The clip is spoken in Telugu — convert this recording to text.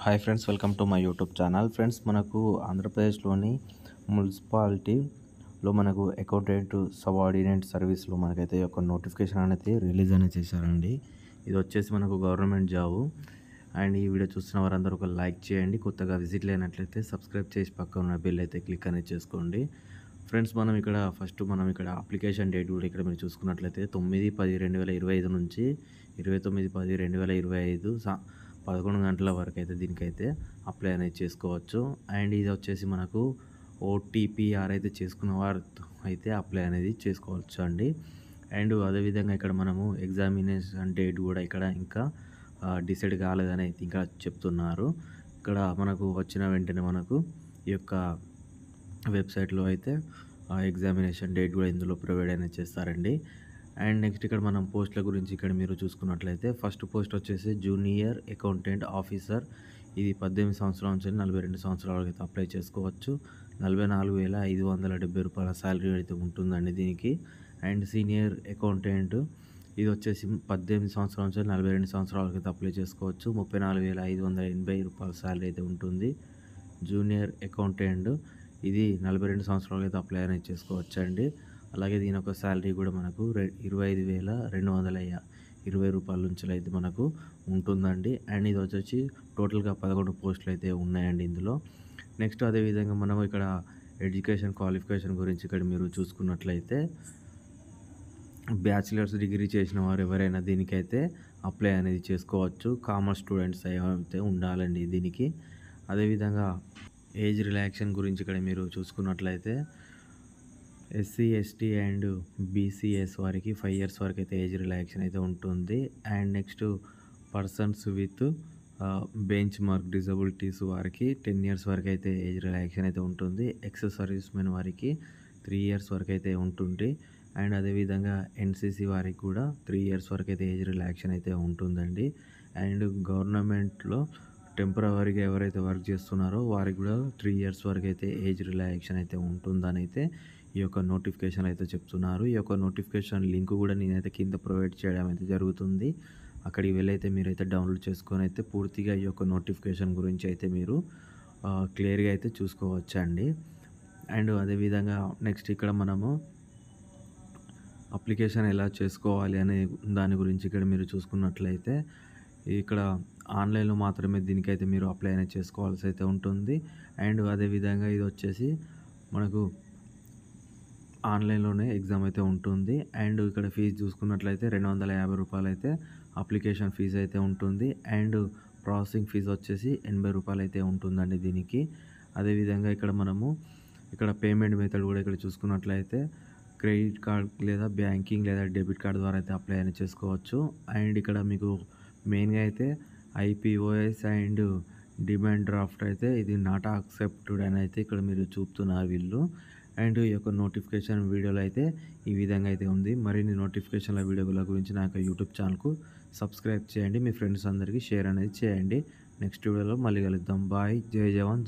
Hi friends, welcome to my YouTube channel. Friends, మనకు ఆంధ్రప్రదేశ్లోని మున్సిపాలిటీలో మనకు అకౌంటెంట్ సబార్డినేట్ సర్వీస్లో మనకైతే ఒక నోటిఫికేషన్ అనేది రిలీజ్ అనేది చేశారండి. ఇది వచ్చేసి మనకు గవర్నమెంట్ జాబు. అండ్ ఈ వీడియో చూస్తున్న వారందరూ ఒక లైక్ చేయండి. కొత్తగా విజిట్ లేనట్లయితే సబ్స్క్రైబ్ చేసి పక్కన ఉన్న బెల్ అయితే క్లిక్ అనేది చేసుకోండి. ఫ్రెండ్స్, మనం ఇక్కడ అప్లికేషన్ డేట్ కూడా ఇక్కడ మీరు చూసుకున్నట్లయితే 9/10/2025 నుంచి 29/10/2025 11 గంటల వరకు అయితే దీనికైతే అప్లై అనేది చేసుకోవచ్చు. అండ్ ఇది వచ్చేసి మనకు ఓటీపీఆర్ అయితే చేసుకున్న వారు అయితే అప్లై అనేది చేసుకోవచ్చు అండి. అండ్ అదేవిధంగా ఇక్కడ మనము ఎగ్జామినేషన్ డేట్ కూడా ఇక్కడ ఇంకా డిసైడ్ కాలేదని అయితే ఇంకా చెప్తున్నారు. ఇక్కడ మనకు వచ్చిన వెంటనే మనకు ఈ యొక్క వెబ్సైట్లో అయితే ఎగ్జామినేషన్ డేట్ కూడా ఇందులో ప్రొవైడ్ అనేది చేస్తారండి. అండ్ నెక్స్ట్ ఇక్కడ మనం పోస్టుల గురించి ఇక్కడ మీరు చూసుకున్నట్లయితే ఫస్ట్ పోస్ట్ వచ్చేసి జూనియర్ అకౌంటెంట్ ఆఫీసర్. ఇది 18 సంవత్సరాల నుంచి 42 సంవత్సరాల వరకు అయితే అప్లై చేసుకోవచ్చు. 44,570 రూపాయల శాలరీ అయితే ఉంటుందండి దీనికి. అండ్ సీనియర్ అకౌంటెంట్ ఇది వచ్చేసి 18 సంవత్సరాల నుంచి 42 సంవత్సరాల వరకు అయితే అప్లై చేసుకోవచ్చు. 34,580 రూపాయల శాలరీ అయితే ఉంటుంది. జూనియర్ అకౌంటెంట్ ఇది 42 సంవత్సరాలు అయితే అప్లై అనేది చేసుకోవచ్చు అండి. అలాగే దీని యొక్క శాలరీ కూడా మనకు 25,220 రూపాయల నుంచి అయితే మనకు ఉంటుందండి. అండ్ ఇది వచ్చేసి టోటల్గా 11 పోస్టులు అయితే ఉన్నాయండి ఇందులో. నెక్స్ట్ అదేవిధంగా మనం ఇక్కడ ఎడ్యుకేషన్ క్వాలిఫికేషన్ గురించి ఇక్కడ మీరు చూసుకున్నట్లయితే బ్యాచిలర్స్ డిగ్రీ చేసిన వారు ఎవరైనా దీనికైతే అప్లై అనేది చేసుకోవచ్చు. కామర్స్ స్టూడెంట్స్ అయితే ఉండాలండి దీనికి. అదేవిధంగా ఏజ్ రిలాక్సేషన్ గురించి ఇక్కడ మీరు చూసుకున్నట్లయితే ఎస్సీ ఎస్టీ అండ్ బీసీఎస్ వారికి 5 ఇయర్స్ వరకు అయితే ఏజ్ రిలాక్సేషన్ అయితే ఉంటుంది. And next persons with bench mark disabilities వారికి 10 ఇయర్స్ వరకు అయితే ఏజ్ రిలాక్సేషన్ అయితే ఉంటుంది. ఎక్స్ సర్వీస్ మెన్ వారికి 3 ఇయర్స్ వరకు అయితే ఉంటుంది. అండ్ అదేవిధంగా ఎన్సీసీ వారికి కూడా 3 ఇయర్స్ వరకు అయితే ఏజ్ రిలాక్సేషన్ అయితే ఉంటుందండి. అండ్ గవర్నమెంట్లో టెంపరవరీగా ఎవరైతే వర్క్ చేస్తున్నారో వారికి కూడా 3 ఇయర్స్ వరకు అయితే ఏజ్ రిలాక్సేషన్ అయితే ఉంటుందని అయితే ఈ యొక్క నోటిఫికేషన్ అయితే చెప్తున్నారు. ఈ యొక్క నోటిఫికేషన్ లింక్ కూడా నేనైతే కింద ప్రొవైడ్ చేయడం అయితే జరుగుతుంది. అక్కడికి వెళ్ళైతే మీరైతే డౌన్లోడ్ చేసుకొని అయితే పూర్తిగా ఈ యొక్క నోటిఫికేషన్ గురించి అయితే మీరు క్లియర్గా అయితే చూసుకోవచ్చండి. అండ్ అదేవిధంగా నెక్స్ట్ ఇక్కడ మనము అప్లికేషన్ ఎలా చేసుకోవాలి అనే దాని గురించి ఇక్కడ మీరు చూసుకున్నట్లయితే ఇక్కడ ఆన్లైన్లో మాత్రమే దీనికైతే మీరు అప్లై అనేది చేసుకోవాల్సి అయితే ఉంటుంది. అండ్ అదేవిధంగా ఇది వచ్చేసి మనకు ఆన్లైన్లోనే ఎగ్జామ్ అయితే ఉంటుంది. అండ్ ఇక్కడ ఫీజు చూసుకున్నట్లయితే 250 రూపాయలు అయితే అప్లికేషన్ ఫీజు అయితే ఉంటుంది. అండ్ ప్రాసెసింగ్ ఫీజు వచ్చేసి 80 రూపాయలు అయితే ఉంటుందండి దీనికి. అదేవిధంగా ఇక్కడ పేమెంట్ మెథడ్ కూడా ఇక్కడ చూసుకున్నట్లయితే క్రెడిట్ కార్డ్ లేదా బ్యాంకింగ్ లేదా డెబిట్ కార్డ్ ద్వారా అయితే అప్లై అనేది చేసుకోవచ్చు. అండ్ ఇక్కడ మీకు మెయిన్గా అయితే ఐపీఓఎస్ అండ్ డిమాండ్ డ్రాఫ్ట్ అయితే ఇది నాట్ యాక్సెప్టెడ్ అని అయితే ఇక్కడ మీరు చూపుతున్నారు వీళ్ళు. అండ్ ఈ యొక్క నోటిఫికేషన్ వీడియోలో అయితే ఈ విధంగా అయితే ఉంది. మరిన్ని నోటిఫికేషన్ల వీడియోల గురించి నా యొక్క యూట్యూబ్ ఛానల్కు సబ్స్క్రైబ్ చేయండి. మీ ఫ్రెండ్స్ అందరికీ షేర్ అనేది చేయండి. నెక్స్ట్ వీడియోలో మళ్ళీ కలుద్దాం. బాయ్. జై జవాన్.